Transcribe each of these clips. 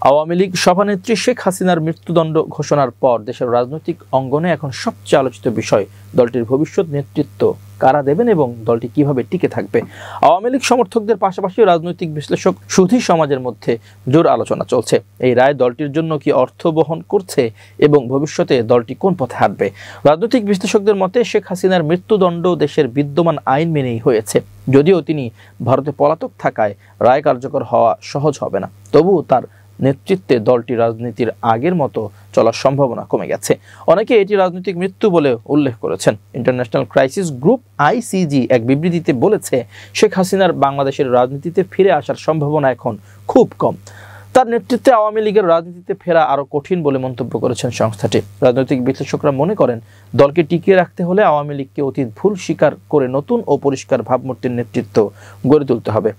আওয়ামী লীগ সভানেত্রী শেখ হাসিনার মৃত্যুদণ্ড ঘোষণার পর দেশের রাজনৈতিক অঙ্গনে এখন সবচেয়ে আলোচিত বিষয় দলটির ভবিষ্যৎ নেতৃত্ব কারা দেবেন এবং দলটি কিভাবে টিকে থাকবে। আওয়ামী লীগ সমর্থকদের পাশাপাশি রাজনৈতিক বিশ্লেষক সুধী সমাজের মধ্যে জোর আলোচনা চলছে। এই রায় দলটির জন্য কি অর্থ বহন করছে এবং ভবিষ্যতে দলটি কোন পথে হাঁটবে। রাজনৈতিক বিশ্লেষকদের মতে শেখ হাসিনার মৃত্যুদণ্ড দেশের বিদ্যমান আইন মেনেই হয়েছে। যদিও তিনি ভারতে পলাতক থাকায় রায় কার্যকর হওয়া সহজ হবে না, তবুও তার নেতৃত্বে দলটি রাজনীতির আগের মতো চলার সম্ভাবনা কমে গেছে। অনেকে এটি রাজনৈতিক মৃত্যু বলে উল্লেখ করেছেন। ইন্টারন্যাশনাল ক্রাইসিস গ্রুপ আইসিজি এক বিবৃতিতে বলেছে, শেখ হাসিনার বাংলাদেশের রাজনীতিতে ফিরে আসার সম্ভাবনা এখন খুব কম। তার নেতৃত্বে আওয়ামী লীগের রাজনীতিতে ফেরা আরো কঠিন বলে মন্তব্য করেছেন সংস্থাটি। রাজনৈতিক বিশ্লেষকরা মনে করেন, দলকে টিকিয়ে রাখতে হলে আওয়ামী লীগকে অতীত ভুল স্বীকার করে নতুন ও পরিষ্কার ভাবমূর্তির নেতৃত্ব গড়ে তুলতে হবে।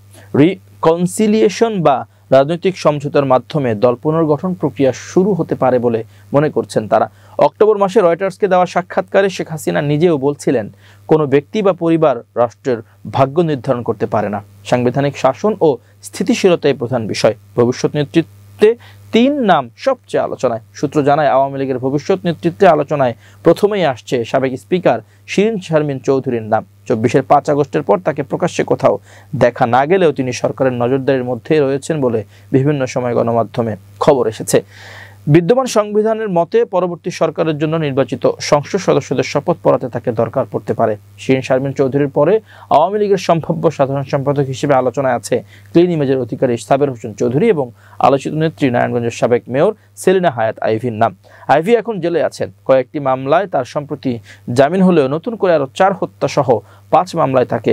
রিকনসিলিয়েশন বা রাজনৈতিক সমঝোতার মাধ্যমে দল পুনর্গঠন প্রক্রিয়া শুরু হতে পারে বলে মনে করছেন তারা। অক্টোবর মাসে রয়টার্সকে দেওয়া সাক্ষাৎকারে শেখ হাসিনা নিজেও বলছিলেন, কোনো ব্যক্তি বা পরিবার রাষ্ট্রের ভাগ্য নির্ধারণ করতে পারে না। সাংবিধানিক শাসন ও স্থিতিশীলতাই প্রধান বিষয়। ভবিষ্যৎ নেতৃত্বে 3 নাম সবচেয়ে আলোচনায়। সূত্র জানায়, আওয়ামী লীগের ভবিষ্যৎ নেতৃত্বে আলোচনায় প্রথমেই আসছে সাবেক স্পিকার শিরীন শারমিন চৌধুরীর নাম। 24-এর 5 আগস্টের পর তাকে প্রকাশ্যে কোথাও দেখা না গেলেও তিনি সরকারের নজরদারির মধ্যে রয়েছেন বলে বিভিন্ন সময় গণমাধ্যমে খবর এসেছে। বিদ্যমান সংবিধানের মতে পরবর্তী সরকারের জন্য নির্বাচিত সংসদ সদস্যদের শপথ পড়াতে তাকে দরকার পড়তে পারে। শিরীন শারমিন চৌধুরীর পরে আওয়ামী লীগের সম্ভাব্য সাধারণ সম্পাদক হিসেবে আলোচনায় আছে ক্লিন ইমেজের অধিকারী সাবের হোসেন চৌধুরী এবং আলোচিত নেত্রী নারায়ণগঞ্জের সাবেক মেয়র সেলিনা হায়াত আইভির নাম। আইভি এখন জেলে আছেন। কয়েকটি মামলায় তার সম্প্রতি জামিন হলেও নতুন করে আরো 4 হত্যা সহ 5 মামলায় তাকে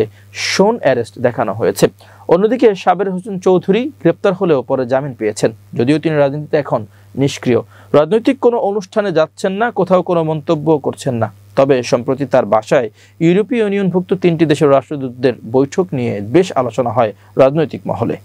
শোন অ্যারেস্ট দেখানো হয়েছে। অন্যদিকে সাবের হোসেন চৌধুরী গ্রেপ্তার হলেও পরে জামিন পেয়েছেন। যদিও তিনি রাজনীতিতে এখন নিষ্ক্রিয়, রাজনৈতিক কোনো অনুষ্ঠানে যাচ্ছেন না, কোথাও কোনো মন্তব্য করছেন না। তবে সম্প্রতি তার বাসায় ইউরোপীয় ইউনিয়নভুক্ত 3টি দেশের রাষ্ট্রদূতদের বৈঠক নিয়ে বেশ আলোচনা হয় রাজনৈতিক মহলে।